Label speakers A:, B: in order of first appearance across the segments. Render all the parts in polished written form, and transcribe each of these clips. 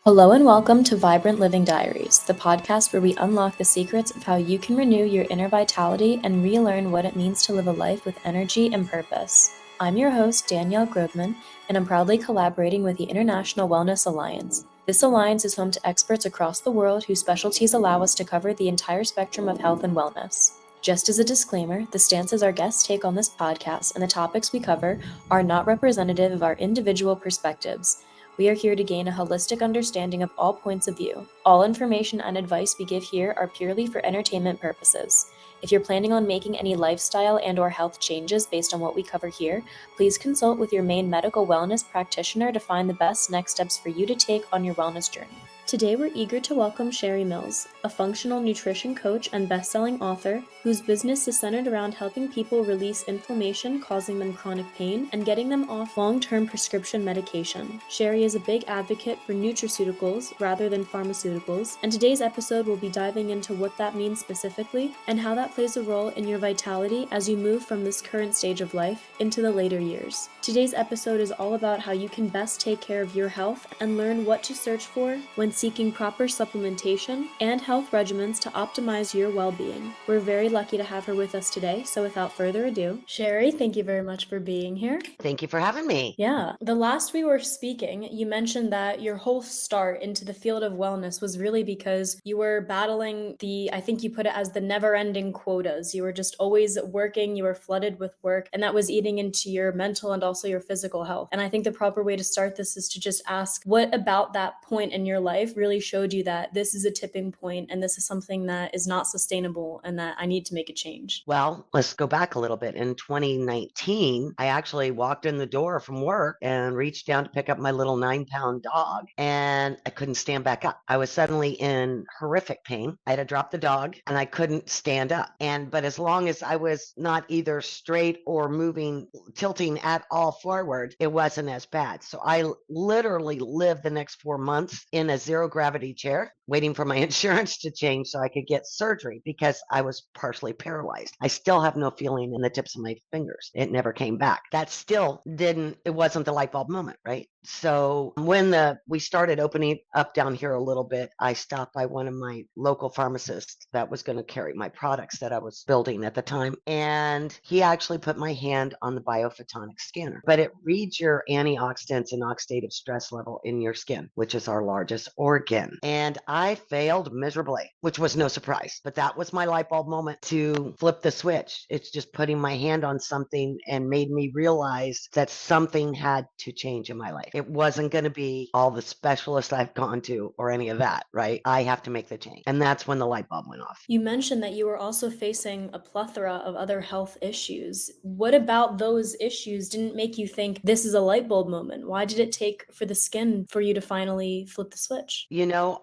A: Hello and welcome to Vibrant Living Diaries, the podcast where we unlock the secrets of how you can renew your inner vitality and relearn what it means to live a life with energy and purpose. I'm your host, Danielle Grobman, and I'm proudly collaborating with the International Wellness Alliance. This alliance is home to experts across the world whose specialties allow us to cover the entire spectrum of health and wellness. Just as a disclaimer, the stances our guests take on this podcast and the topics we cover are not representative of our individual perspectives. We are here to gain a holistic understanding of all points of view. All information and advice we give here are purely for entertainment purposes. If you're planning on making any lifestyle and/or health changes based on what we cover here, please consult with your main medical wellness practitioner to find the best next steps for you to take on your wellness journey. Today, we're eager to welcome Sheri Mills, a functional nutrition coach and best-selling author whose business is centered around helping people release inflammation causing them chronic pain and getting them off long-term prescription medication. Sheri is a big advocate for nutraceuticals rather than pharmaceuticals, and today's episode will be diving into what that means specifically and how that plays a role in your vitality as you move from this current stage of life into the later years. Today's episode is all about how you can best take care of your health and learn what to search for when seeking proper supplementation and health regimens to optimize your well-being. We're very lucky to have her with us today, so without further ado, Sheri, thank you very much for being here.
B: Thank you for having me.
A: Yeah. The last we were speaking, you mentioned that your whole start into the field of wellness was really because you were battling I think you put it as the never-ending quotas. You were just always working, you were flooded with work, and that was eating into your mental and also your physical health. And I think the proper way to start this is to just ask, what about that point in your life really showed you that this is a tipping point and this is something that is not sustainable and that I need to make a change?
B: Well, let's go back a little bit. In 2019, I actually walked in the door from work and reached down to pick up my little 9-pound dog, and I couldn't stand back up. I was suddenly in horrific pain. I had to drop the dog and I couldn't stand up. But as long as I was not either straight or moving, tilting at all forward, it wasn't as bad. So I literally lived the next 4 months in a zero gravity chair, waiting for my insurance to change so I could get surgery because I was partially paralyzed. I still have no feeling in the tips of my fingers. It never came back. That still it wasn't the light bulb moment, right? So when we started opening up down here a little bit, I stopped by one of my local pharmacists that was going to carry my products that I was building at the time. And he actually put my hand on the biophotonic scanner, but it reads your antioxidants and oxidative stress level in your skin, which is our largest organ. And I failed miserably, which was no surprise, but that was my light bulb moment to flip the switch. It's just putting my hand on something and made me realize that something had to change in my life. It wasn't going to be all the specialists I've gone to or any of that, right? I have to make the change. And that's when the light bulb went off.
A: You mentioned that you were also facing a plethora of other health issues. What about those issues didn't make you think this is a light bulb moment? Why did it take for the skin for you to finally flip the switch?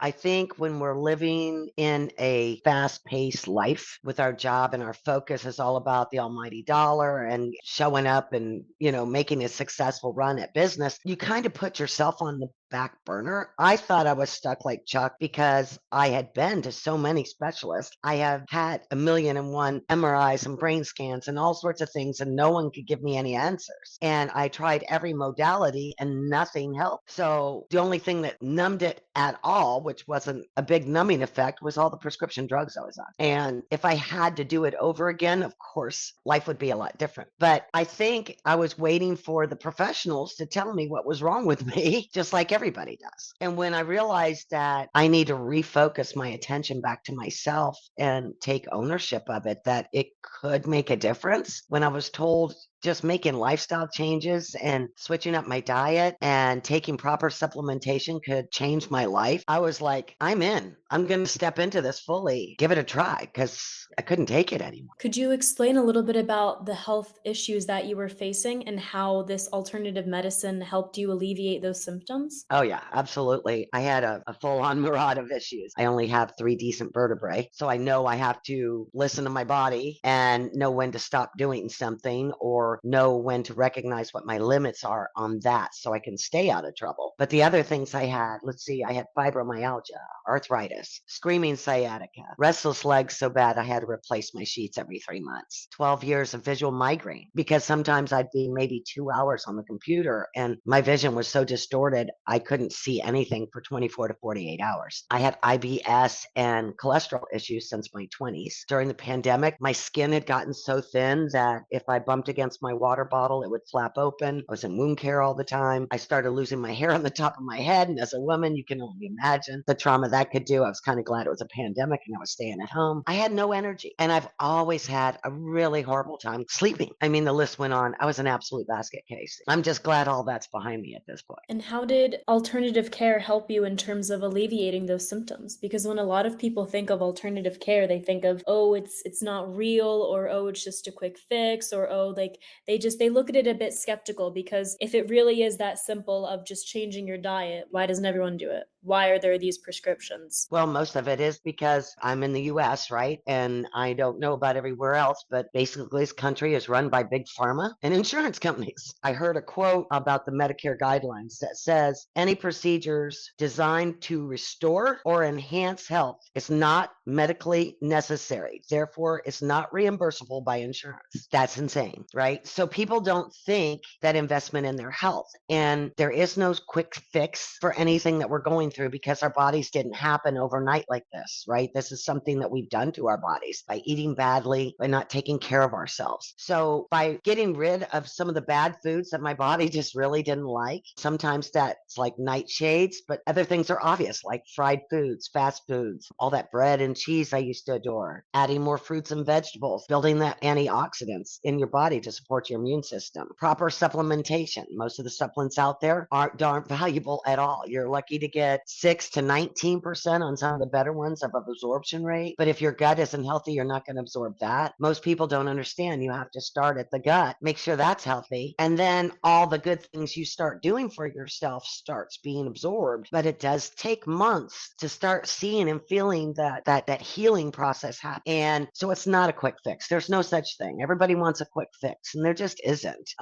B: I think when we're living in a fast-paced life with our job and our focus is all about the almighty dollar and showing up and, making a successful run at business, you kind of put yourself on the back burner. I thought I was stuck like Chuck because I had been to so many specialists. I have had 1,000,001 MRIs and brain scans and all sorts of things, and no one could give me any answers. And I tried every modality and nothing helped. So the only thing that numbed it at all, which wasn't a big numbing effect, was all the prescription drugs I was on. And if I had to do it over again, of course, life would be a lot different. But I think I was waiting for the professionals to tell me what was wrong with me, just like everybody does. And when I realized that I need to refocus my attention back to myself and take ownership of it, that it could make a difference, when I was told just making lifestyle changes and switching up my diet and taking proper supplementation could change my life, I was like, I'm in. I'm going to step into this fully, give it a try, because I couldn't take it anymore.
A: Could you explain a little bit about the health issues that you were facing and how this alternative medicine helped you alleviate those symptoms?
B: Oh, yeah, absolutely. I had a full-on mirage of issues. I only have 3 decent vertebrae, so I know I have to listen to my body and know when to stop doing something or or know when to recognize what my limits are on that so I can stay out of trouble. But the other things I had, let's see, I had fibromyalgia, arthritis, screaming sciatica, restless legs so bad I had to replace my sheets every 3 months, 12 years of visual migraine because sometimes I'd be maybe 2 hours on the computer and my vision was so distorted I couldn't see anything for 24 to 48 hours. I had IBS and cholesterol issues since my 20s. During the pandemic, my skin had gotten so thin that if I bumped against my water bottle, it would flap open. I was in wound care all the time. I started losing my hair on the top of my head. And as a woman, you can only imagine the trauma that could do. I was kind of glad it was a pandemic and I was staying at home. I had no energy. And I've always had a really horrible time sleeping. I mean, the list went on. I was an absolute basket case. I'm just glad all that's behind me at this point.
A: And how did alternative care help you in terms of alleviating those symptoms? Because when a lot of people think of alternative care, they think of, oh, it's not real, or oh, it's just a quick fix, or oh, like they look at it a bit skeptical, because if it really is that simple of just changing your diet, why doesn't everyone do it? Why are there these prescriptions?
B: Well, most of it is because I'm in the US, right? And I don't know about everywhere else, but basically this country is run by big pharma and insurance companies. I heard a quote about the Medicare guidelines that says any procedures designed to restore or enhance health is not medically necessary. Therefore, it's not reimbursable by insurance. That's insane, right? So people don't think that investment in their health, and there is no quick fix for anything that we're going through because our bodies didn't happen overnight like this, right? This is something that we've done to our bodies by eating badly, by not taking care of ourselves. So by getting rid of some of the bad foods that my body just really didn't like, sometimes that's like nightshades, but other things are obvious, like fried foods, fast foods, all that bread and cheese I used to adore, adding more fruits and vegetables, building that antioxidants in your body to support your immune system, proper supplementation. Most of the supplements out there aren't valuable at all. You're lucky to get 6 to 19% on some of the better ones of absorption rate. But if your gut isn't healthy, you're not going to absorb that. Most people don't understand. You have to start at the gut, make sure that's healthy. And then all the good things you start doing for yourself starts being absorbed. But it does take months to start seeing and feeling that healing process happen. And so it's not a quick fix. There's no such thing. Everybody wants a quick fix, and there just isn't.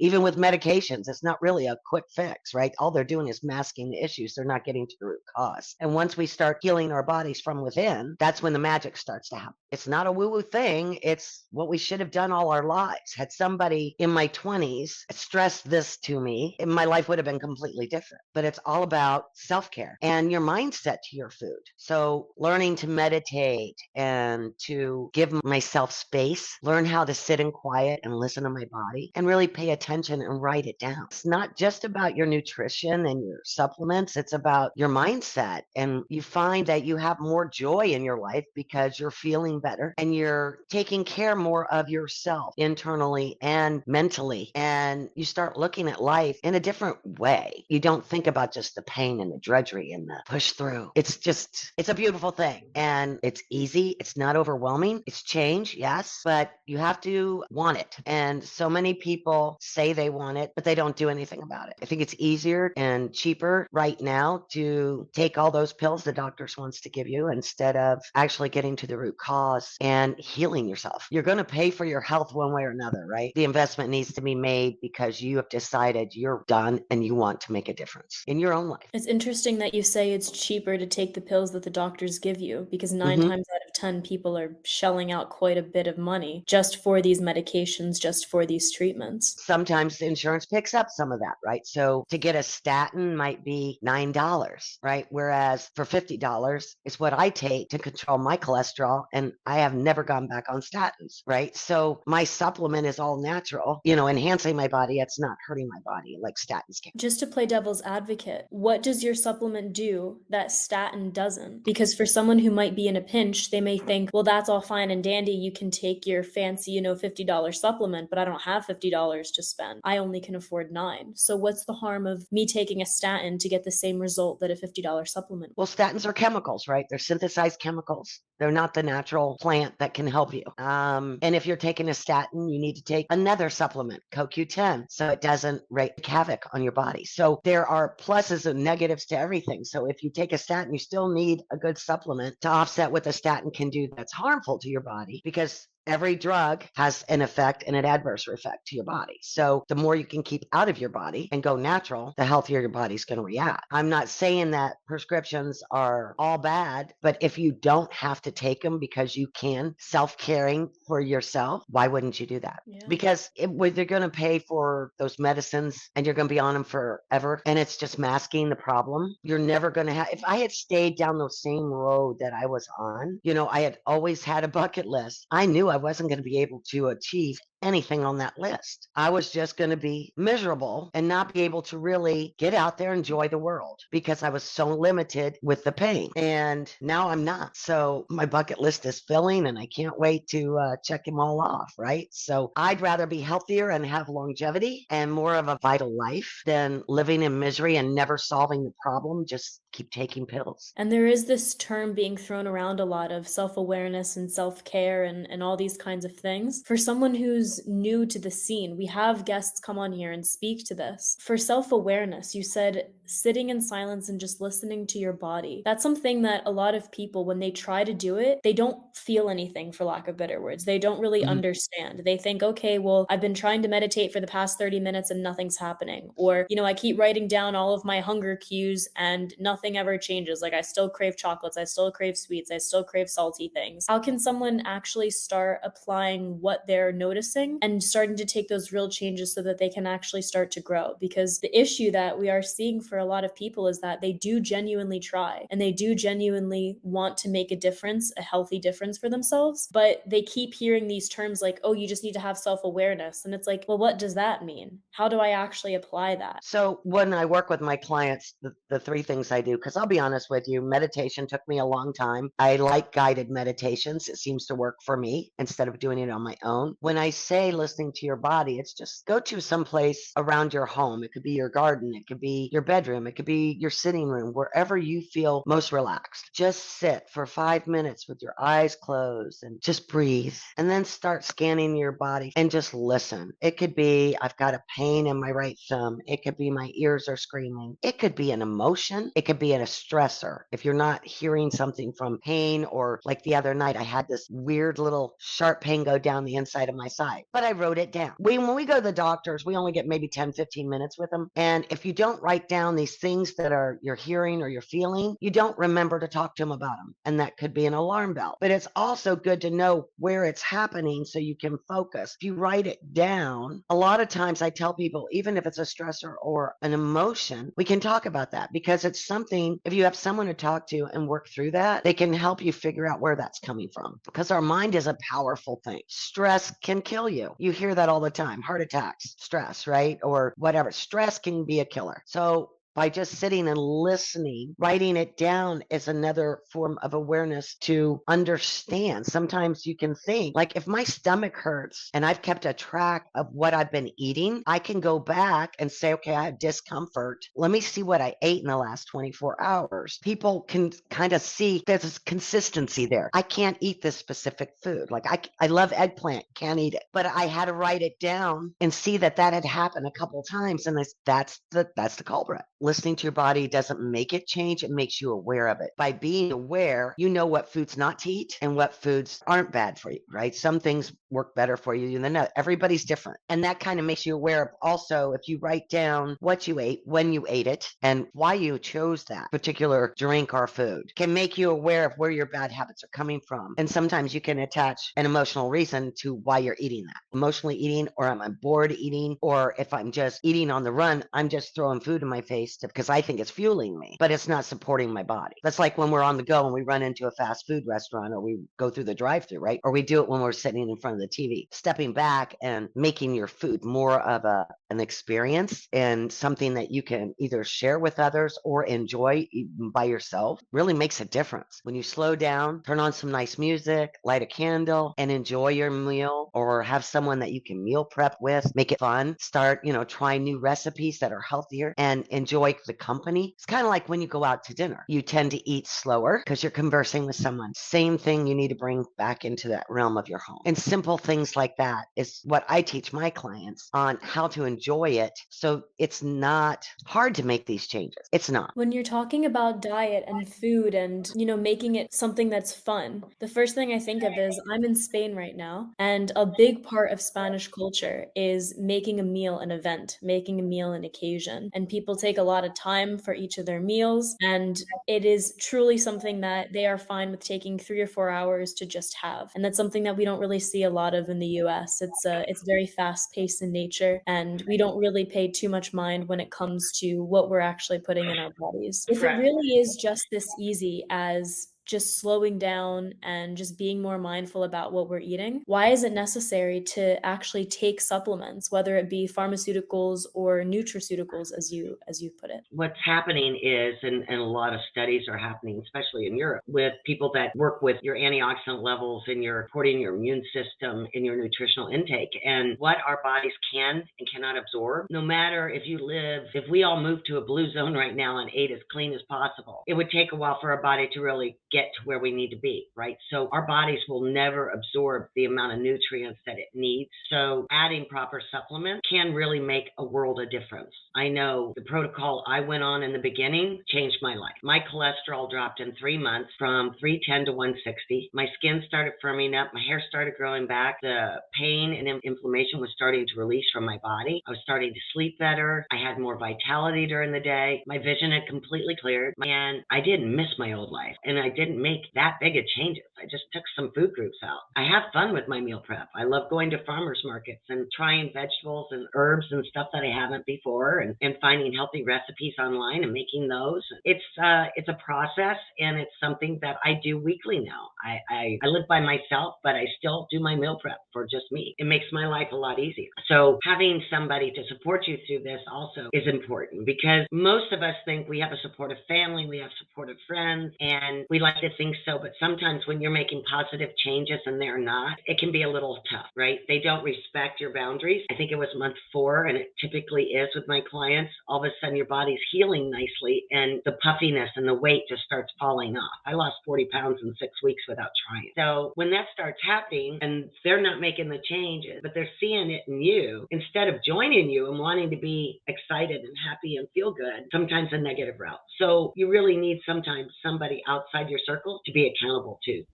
B: Even with medications, it's not really a quick fix, right? All they're doing is masking the issues. They're not getting to the root cause. And once we start healing our bodies from within, that's when the magic starts to happen. It's not a woo-woo thing. It's what we should have done all our lives. Had somebody in my 20s stressed this to me, my life would have been completely different. But it's all about self-care and your mindset to your food. So learning to meditate and to give myself space, learn how to sit in quiet and listen to my body and really pay attention and write it down. It's not just about your nutrition and your supplements. It's about your mindset. And you find that you have more joy in your life because you're feeling better and you're taking care more of yourself internally and mentally. And you start looking at life in a different way. You don't think about just the pain and the drudgery and the push through. It's a beautiful thing. And it's easy. It's not overwhelming. It's change, yes, but you have to want it. And so many people say they want it, but they don't do anything about it. I think it's easier and cheaper right now to take all those pills the doctors wants to give you instead of actually getting to the root cause and healing yourself. You're going to pay for your health one way or another, right? The investment needs to be made because you have decided you're done and you want to make a difference in your own life.
A: It's interesting that you say it's cheaper to take the pills that the doctors give you, because 9 times out of 10 people are shelling out quite a bit of money just for these medications, just for these treatments.
B: Sometimes the insurance picks up some of that, right? So to get a statin might be $9, right? Whereas for $50 is what I take to control my cholesterol, and I have never gone back on statins, right? So my supplement is all natural, enhancing my body. It's not hurting my body like statins can.
A: Just to play devil's advocate, what does your supplement do that statin doesn't? Because for someone who might be in a pinch, they may think, well, that's all fine and dandy. You can take your fancy, $50 supplement, but I don't have $50 to spend. I only can afford $9. So what's the harm of me taking a statin to get the same result that a $50 supplement?
B: Well, statins are chemicals, right? They're synthesized chemicals. They're not the natural plant that can help you. And if you're taking a statin, you need to take another supplement, CoQ10, so it doesn't wreak havoc on your body. So there are pluses and negatives to everything. So if you take a statin, you still need a good supplement to offset what the statin can do that's harmful to your body, because Every drug has an effect and an adverse effect to your body. So the more you can keep out of your body and go natural, the healthier your body's going to react. I'm not saying that prescriptions are all bad, but if you don't have to take them because you can self-caring for yourself, why wouldn't you do that?
A: Yeah.
B: Because they're going to pay for those medicines and you're going to be on them forever, and it's just masking the problem. You're never going to have, if I had stayed down the same road that I was on, I had always had a bucket list. I knew I wasn't going to be able to achieve anything on that list. I was just going to be miserable and not be able to really get out there and enjoy the world because I was so limited with the pain. And now I'm not. So my bucket list is filling and I can't wait to check them all off, right? So I'd rather be healthier and have longevity and more of a vital life than living in misery and never solving the problem. Just keep taking pills.
A: And there is this term being thrown around a lot of self-awareness and self-care and all these kinds of things. For someone who's new to the scene, we have guests come on here and speak to this. For self-awareness, you said sitting in silence and just listening to your body. That's something that a lot of people, when they try to do it, they don't feel anything, for lack of better words. They don't really understand. They think, okay, well, I've been trying to meditate for the past 30 minutes and nothing's happening. Or, I keep writing down all of my hunger cues and nothing ever changes. Like, I still crave chocolates, I still crave sweets, I still crave salty things. How can someone actually start applying what they're noticing and starting to take those real changes so that they can actually start to grow? Because the issue that we are seeing for a lot of people is that they do genuinely try and they do genuinely want to make a difference, a healthy difference for themselves, but they keep hearing these terms like, oh, you just need to have self-awareness. And it's like, well, what does that mean? How do I actually apply that?
B: So when I work with my clients, the three things I do, because I'll be honest with you, meditation took me a long time. I like guided meditations. It seems to work for me instead of doing it on my own. When I say listening to your body, it's just go to some place around your home. It could be your garden. It could be your bedroom. It could be your sitting room, wherever you feel most relaxed. Just sit for 5 minutes with your eyes closed and just breathe, and then start scanning your body and just listen. It could be, I've got a pain in my right thumb. It could be my ears are screaming. It could be an emotion. It could be a stressor. If you're not hearing something from pain, or like the other night, I had this weird little sharp pain go down the inside of my side, but I wrote it down. When we go to the doctors, we only get maybe 10, 15 minutes with them. And if you don't write down these things that are you're hearing or you're feeling, you don't remember to talk to them about them. And that could be an alarm bell. But it's also good to know where it's happening so you can focus. If you write it down, a lot of times I tell people, even if it's a stressor or an emotion, we can talk about that because it's something, if you have someone to talk to and work through that, they can help you figure out where that's coming from, because our mind is a powerful thing. Stress can kill you. You hear that all the time, heart attacks, stress, right? Or whatever. Stress can be a killer. So by just sitting and listening, writing it down is another form of awareness to understand. Sometimes you can think, like, if my stomach hurts and I've kept a track of what I've been eating, I can go back and say, okay, I have discomfort. Let me see what I ate in the last 24 hours. People can kind of see there's consistency there. I can't eat this specific food. Like, I love eggplant, can't eat it, but I had to write it down and see that had happened a couple of times. And that's the culprit. Listening to your body doesn't make it change. It makes you aware of it. By being aware, you know what foods not to eat and what foods aren't bad for you, right? Some things work better for you than others. Everybody's different. And that kind of makes you aware of, also, if you write down what you ate, when you ate it, and why you chose that particular drink or food, can make you aware of where your bad habits are coming from. And sometimes you can attach an emotional reason to why you're eating that. Emotionally eating, or I'm bored eating, or if I'm just eating on the run, I'm just throwing food in my face because I think it's fueling me, but it's not supporting my body. That's like when we're on the go and we run into a fast food restaurant, or we go through the drive-thru, right? Or we do it when we're sitting in front of the TV. Stepping back and making your food more of an experience and something that you can either share with others or enjoy even by yourself really makes a difference. When you slow down, turn on some nice music, light a candle, and enjoy your meal, or have someone that you can meal prep with, make it fun, start, try new recipes that are healthier, and enjoy enjoy the company. It's kind of like when you go out to dinner. You tend to eat slower because you're conversing with someone. Same thing you need to bring back into that realm of your home. And simple things like that is what I teach my clients on how to enjoy it. So it's not hard to make these changes. It's not.
A: When you're talking about diet and food and, making it something that's fun, the first thing I think of is I'm in Spain right now, and a big part of Spanish culture is making a meal an event, making a meal an occasion. And people take a lot of time for each of their meals, and it is truly something that they are fine with taking 3 or 4 hours to just have. And that's something that we don't really see a lot of in the US. It's very fast paced in nature, and we don't really pay too much mind when it comes to what we're actually putting in our bodies. If it
B: Correct.
A: really is just this easy as just slowing down and just being more mindful about what we're eating, why is it necessary to actually take supplements, whether it be pharmaceuticals or nutraceuticals, as you put it?
B: What's happening is, and a lot of studies are happening, especially in Europe, with people that work with your antioxidant levels and your supporting your immune system and your nutritional intake and what our bodies can and cannot absorb. No matter if we all moved to a blue zone right now and ate as clean as possible, it would take a while for our body to really get to where we need to be, right? So our bodies will never absorb the amount of nutrients that it needs. So adding proper supplements can really make a world of difference. I know the protocol I went on in the beginning changed my life. My cholesterol dropped in 3 months from 310 to 160. My skin started firming up. My hair started growing back. The pain and inflammation was starting to release from my body. I was starting to sleep better. I had more vitality during the day. My vision had completely cleared, and I didn't miss my old life. And I didn't make that big of changes. I just took some food groups out. I have fun with my meal prep. I love going to farmers markets and trying vegetables and herbs and stuff that I haven't before, and finding healthy recipes online and making those. It's a process, and it's something that I do weekly now. I live by myself, but I still do my meal prep for just me. It makes my life a lot easier. So having somebody to support you through this also is important, because most of us think we have a supportive family, we have supportive friends, and we like to think so, but sometimes when you're making positive changes and they're not, it can be a little tough, right? They don't respect your boundaries. I think it was month 4, and it typically is with my clients. All of a sudden your body's healing nicely, and the puffiness and the weight just starts falling off. I lost 40 pounds in 6 weeks without trying. So when that starts happening and they're not making the changes, but they're seeing it in you, instead of joining you and wanting to be excited and happy and feel good, sometimes a negative route. So you really need sometimes somebody outside your circle to be accountable to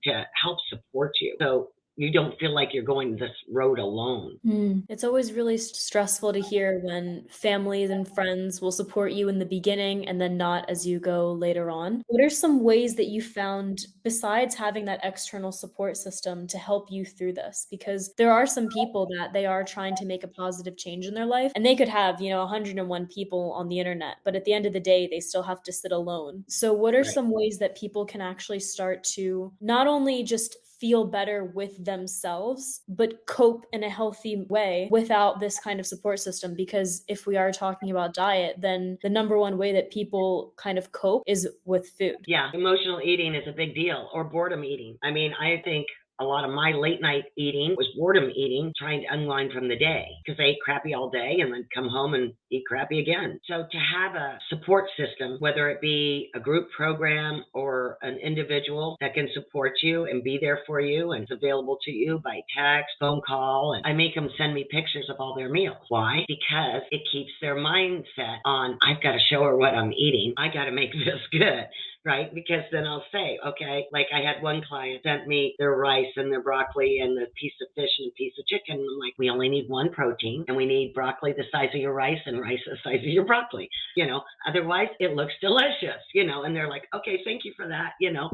B: help support you, so you don't feel like you're going this road alone.
A: It's always really stressful to hear when families and friends will support you in the beginning and then not as you go later on. What are some ways that you found, besides having that external support system, to help you through this? Because there are some people that they are trying to make a positive change in their life, and they could have, 101 people on the internet, but at the end of the day, they still have to sit alone. So what are
B: Right.
A: some ways that people can actually start to not only just feel better with themselves, but cope in a healthy way without this kind of support system? Because if we are talking about diet, then the number one way that people kind of cope is with food.
B: Yeah, emotional eating is a big deal, or boredom eating. I mean, I think a lot of my late night eating was boredom eating, trying to unwind from the day, because I ate crappy all day and then come home and eat crappy again. So to have a support system, whether it be a group program or an individual that can support you and be there for you and is available to you by text, phone call, and I make them send me pictures of all their meals. Why? Because it keeps their mindset on, I've got to show her what I'm eating. I got to make this good. Right? Because then I'll say, okay, like I had one client sent me their rice and their broccoli and a piece of fish and a piece of chicken. And I'm like, we only need one protein, and we need broccoli the size of your rice and rice the size of your broccoli. Otherwise it looks delicious, and they're like, okay, thank you for that.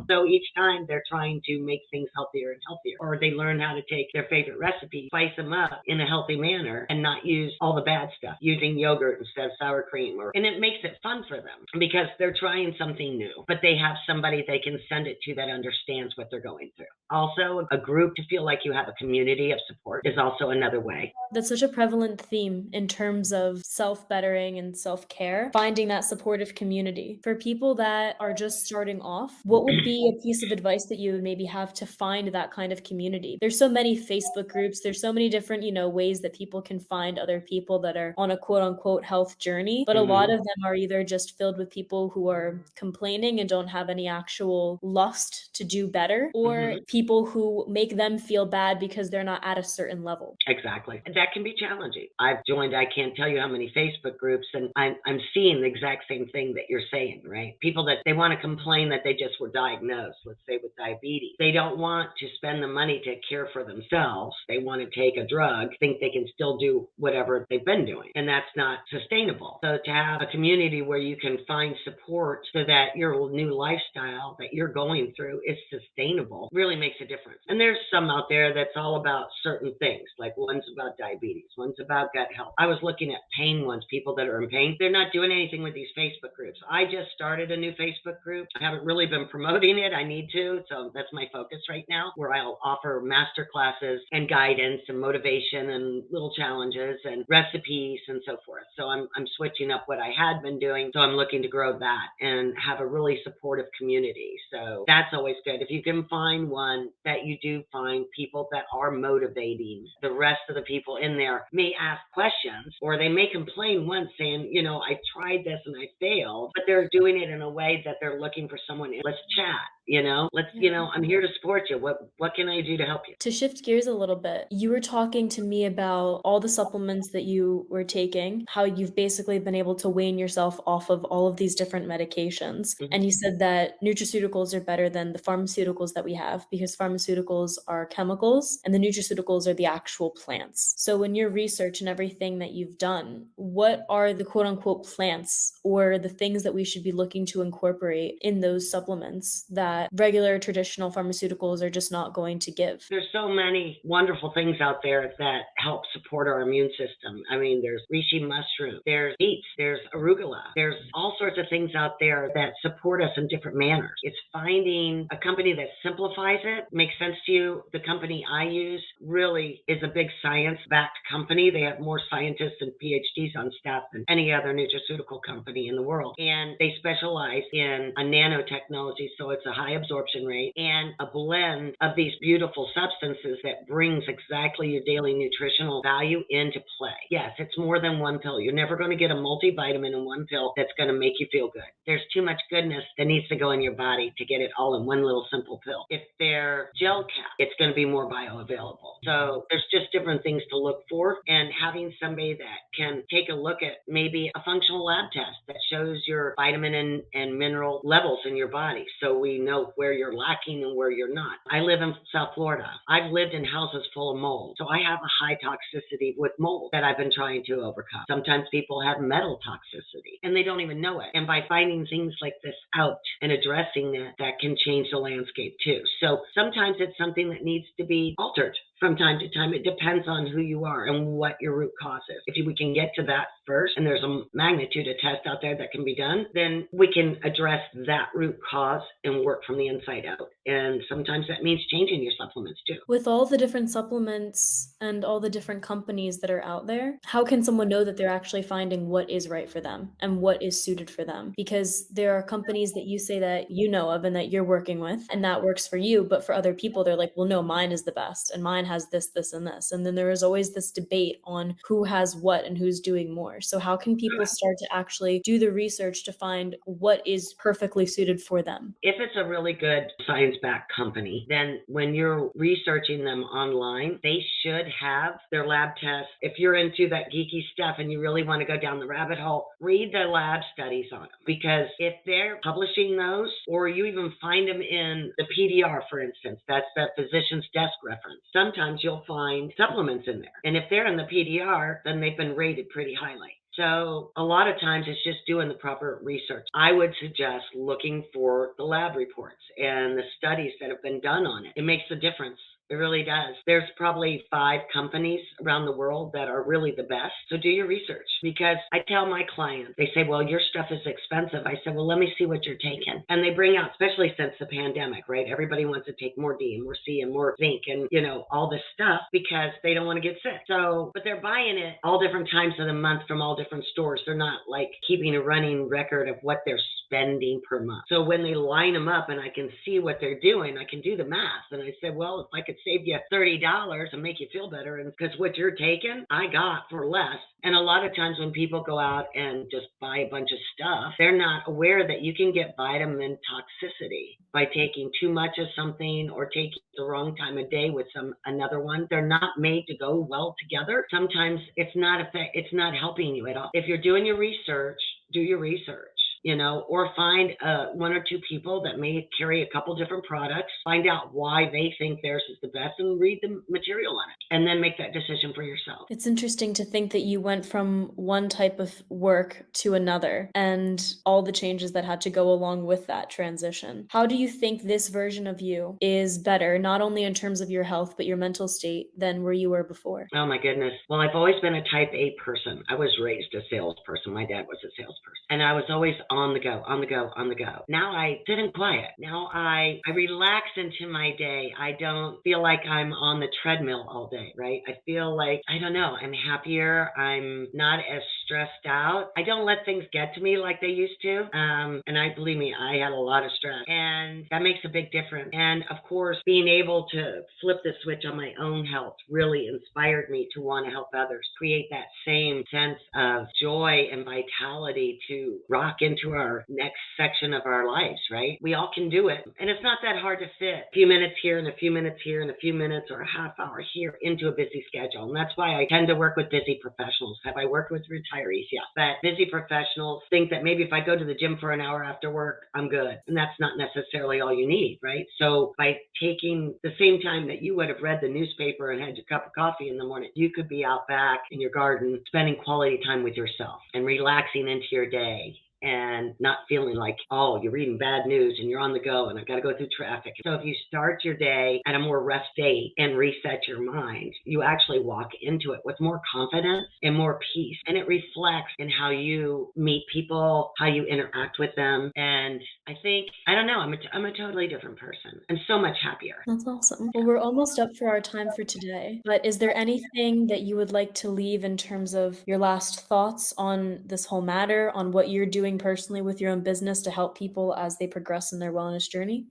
B: So each time they're trying to make things healthier and healthier, or they learn how to take their favorite recipe, spice them up in a healthy manner and not use all the bad stuff, using yogurt instead of sour cream, and it makes it fun for them because they're trying something new, but they have somebody they can send it to that understands what they're going through. Also, a group to feel like you have a community of support is also another way.
A: That's such a prevalent theme in terms of self-bettering and self-care, finding that supportive community. For people that are just starting off, what would be a piece of advice that you would maybe have to find that kind of community? There's so many Facebook groups, there's so many different, ways that people can find other people that are on a quote unquote health journey, but a lot
B: Mhm.
A: of them are either just filled with people who are complaining and don't have any actual lust to do better, or
B: Mhm.
A: people who make them feel bad because they're not at a certain level.
B: Exactly. And that can be challenging. I've joined, I can't tell you how many Facebook groups, and I'm seeing the exact same thing that you're saying, right? People that they want to complain that they just were diagnosed, let's say with diabetes. They don't want to spend the money to care for themselves. They want to take a drug, think they can still do whatever they've been doing. And that's not sustainable. So to have a community where you can find support so that your new lifestyle that you're going through is sustainable really makes a difference. And there's some out there that's all about certain things, like one's about diabetes, one's about gut health. I was looking at pain ones, people that are in pain. They're not doing anything with these Facebook groups. I just started a new Facebook group. I haven't really been promoting it. I need to. So that's my focus right now, where I'll offer master classes and guidance and motivation and little challenges and recipes and so forth. So I'm switching up what I had been doing. So I'm looking to grow that and have a really supportive community. So that's always good. If you can find one that you do find people that are motivating, the rest of the people in there may ask questions or they may complain once saying, I tried this and I failed, but they're doing it in a way that they're looking for someone. Let's chat. I'm here to support you. What can I do to help you?
A: To shift gears a little bit, you were talking to me about all the supplements that you were taking, how you've basically been able to wean yourself off of all of these different medications.
B: Mhm.
A: And you said that nutraceuticals are better than the pharmaceuticals that we have because pharmaceuticals are chemicals and the nutraceuticals are the actual plants. So, in your research and everything that you've done, what are the quote unquote plants or the things that we should be looking to incorporate in those supplements that regular traditional pharmaceuticals are just not going to give?
B: There's so many wonderful things out there that help support our immune system. I mean, there's reishi mushroom, there's beets, there's arugula, there's all sorts of things out there that support us in different manners. It's finding a company that simplifies it, makes sense to you. The company I use really is a big science-backed company. They have more scientists and PhDs on staff than any other nutraceutical company in the world. And they specialize in a nanotechnology, so it's a high absorption rate and a blend of these beautiful substances that brings exactly your daily nutritional value into play. Yes, it's more than one pill. You're never going to get a multivitamin in one pill that's going to make you feel good. There's too much goodness that needs to go in your body to get it all in one little simple pill. If they're gel cap, it's going to be more bioavailable. So there's just different things to look for, and having somebody that can take a look at maybe a functional lab test that shows your vitamin and mineral levels in your body so we know where you're lacking and where you're not. I live in South Florida. I've lived in houses full of mold. So I have a high toxicity with mold that I've been trying to overcome. Sometimes people have metal toxicity and they don't even know it. And by finding things like this out and addressing that can change the landscape too. So sometimes it's something that needs to be altered from time to time. It depends on who you are and what your root cause is. If we can get to that first, and there's a magnitude of tests out there that can be done, then we can address that root cause and work from the inside out. And sometimes that means changing your supplements too.
A: With all the different supplements and all the different companies that are out there, how can someone know that they're actually finding what is right for them and what is suited for them? Because there are companies that you say that you know of and that you're working with, and that works for you, but for other people, they're like, well, no, mine is the best, and mine has this, this, and this. And then there is always this debate on who has what and who's doing more. So, how can people start to actually do the research to find what is perfectly suited for them?
B: If it's a really good science-backed company, then when you're researching them online, they should have their lab tests. If you're into that geeky stuff and you really want to go down the rabbit hole, read the lab studies on them. Because if they're publishing those, or you even find them in the PDR, for instance, that's the physician's desk reference, sometimes you'll find supplements in there. And if they're in the PDR, then they've been rated pretty highly. So a lot of times it's just doing the proper research. I would suggest looking for the lab reports and the studies that have been done on it. It makes a difference It really does. There's probably 5 companies around the world that are really the best. So do your research, because I tell my clients, they say, well, your stuff is expensive. I said, well, let me see what you're taking. And they bring out, especially since the pandemic, right? Everybody wants to take more D and more C and more zinc and, all this stuff because they don't want to get sick. So, but they're buying it all different times of the month from all different stores. They're not like keeping a running record of what they're spending per month. So when they line them up and I can see what they're doing, I can do the math. And I said, well, if I could save you $30 and make you feel better, and because what you're taking, I got for less. And a lot of times when people go out and just buy a bunch of stuff, they're not aware that you can get vitamin toxicity by taking too much of something or taking the wrong time of day with another one. They're not made to go well together. Sometimes it's not helping you at all. If you're doing your research, do your research. Or find 1 or 2 people that may carry a couple different products, find out why they think theirs is the best, and read the material on it, and then make that decision for yourself.
A: It's interesting to think that you went from one type of work to another and all the changes that had to go along with that transition. How do you think this version of you is better, not only in terms of your health, but your mental state than where you were before?
B: Oh my goodness. Well, I've always been a type A person. I was raised a salesperson. My dad was a salesperson. And I was always on the go, on the go, on the go. Now I sit in quiet. Now I relax into my day. I don't feel like I'm on the treadmill all day, right? I feel like, I don't know, I'm happier. I'm not as stressed out. I don't let things get to me like they used to. And believe me, I had a lot of stress, and that makes a big difference. And of course, being able to flip the switch on my own health really inspired me to want to help others create that same sense of joy and vitality to rock into our next section of our lives, right? We all can do it. And it's not that hard to fit a few minutes here and a few minutes here and a few minutes or a half hour here into a busy schedule. And that's why I tend to work with busy professionals. Have I worked with retirees? Yeah. But busy professionals think that maybe if I go to the gym for an hour after work, I'm good. And that's not necessarily all you need, right? So by taking the same time that you would have read the newspaper and had your cup of coffee in the morning, you could be out back in your garden spending quality time with yourself and relaxing into your day, and not feeling like, oh, you're reading bad news and you're on the go and I've got to go through traffic. So if you start your day at a more rest state and reset your mind, you actually walk into it with more confidence and more peace. And it reflects in how you meet people, how you interact with them. And I think, I don't know, I'm a totally different person. I'm so much happier.
A: That's awesome. Well, we're almost up for our time for today, but is there anything that you would like to leave in terms of your last thoughts on this whole matter, on what you're doing personally with your own business to help people as they progress in their wellness journey?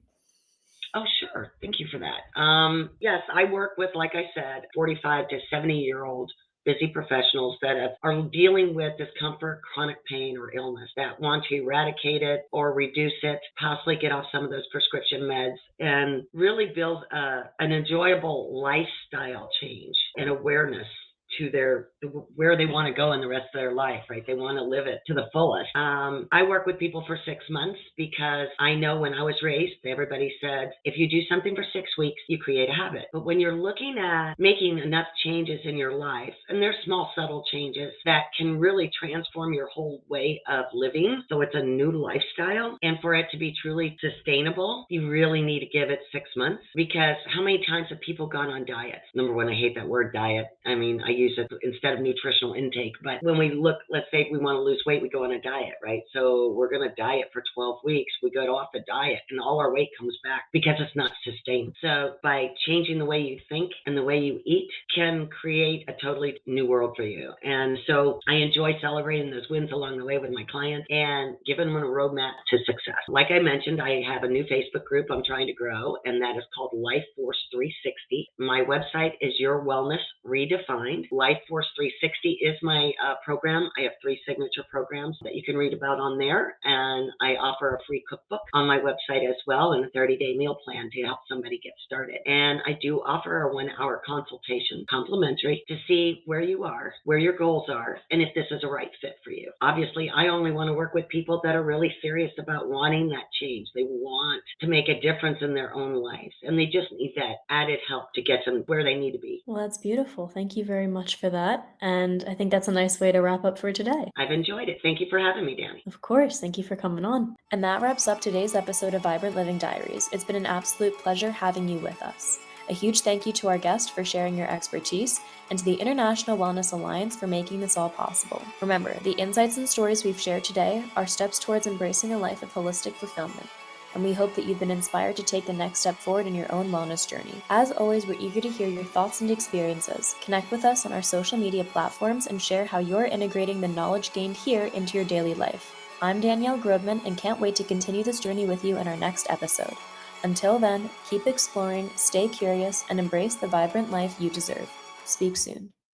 B: Oh, sure. Thank you for that. Yes, I work with, like I said, 45 to 70-year-old busy professionals that are dealing with discomfort, chronic pain, or illness, that want to eradicate it or reduce it, possibly get off some of those prescription meds, and really build an enjoyable lifestyle change and awareness to where they want to go in the rest of their life, right? They want to live it to the fullest. I work with people for 6 months because I know when I was raised, everybody said, if you do something for 6 weeks, you create a habit. But when you're looking at making enough changes in your life, and there's small, subtle changes that can really transform your whole way of living, so it's a new lifestyle, and for it to be truly sustainable, you really need to give it 6 months. Because how many times have people gone on diets? Number one, I hate that word diet. I mean, I use it instead of nutritional intake. But when we look, let's say we want to lose weight, we go on a diet, right? So we're going to diet for 12 weeks. We go off the diet and all our weight comes back because it's not sustained. So by changing the way you think and the way you eat can create a totally new world for you. And so I enjoy celebrating those wins along the way with my clients and giving them a roadmap to success. Like I mentioned, I have a new Facebook group I'm trying to grow, and that is called Life Force 360. My website is Your Wellness Redefined. Life Force 360 is my program. I have 3 signature programs that you can read about on there, and I offer a free cookbook on my website as well, and a 30-day meal plan to help somebody get started. And I do offer a 1-hour consultation, complimentary, to see where you are, where your goals are, and if this is a right fit for you. Obviously, I only want to work with people that are really serious about wanting that change. They want to make a difference in their own lives, and they just need that added help to get them where they need to be.
A: Well, that's beautiful. Thank you very much for that. And I think that's a nice way to wrap up for today.
B: I've enjoyed it. Thank you for having me, Danny.
A: Of course. Thank you for coming on. And that wraps up today's episode of Vibrant Living Diaries. It's been an absolute pleasure having you with us. A huge thank you to our guest for sharing your expertise, and to the International Wellness Alliance for making this all possible. Remember, the insights and stories we've shared today are steps towards embracing a life of holistic fulfillment, and we hope that you've been inspired to take the next step forward in your own wellness journey. As always, we're eager to hear your thoughts and experiences. Connect with us on our social media platforms and share how you're integrating the knowledge gained here into your daily life. I'm Danielle Grobman and can't wait to continue this journey with you in our next episode. Until then, keep exploring, stay curious, and embrace the vibrant life you deserve. Speak soon.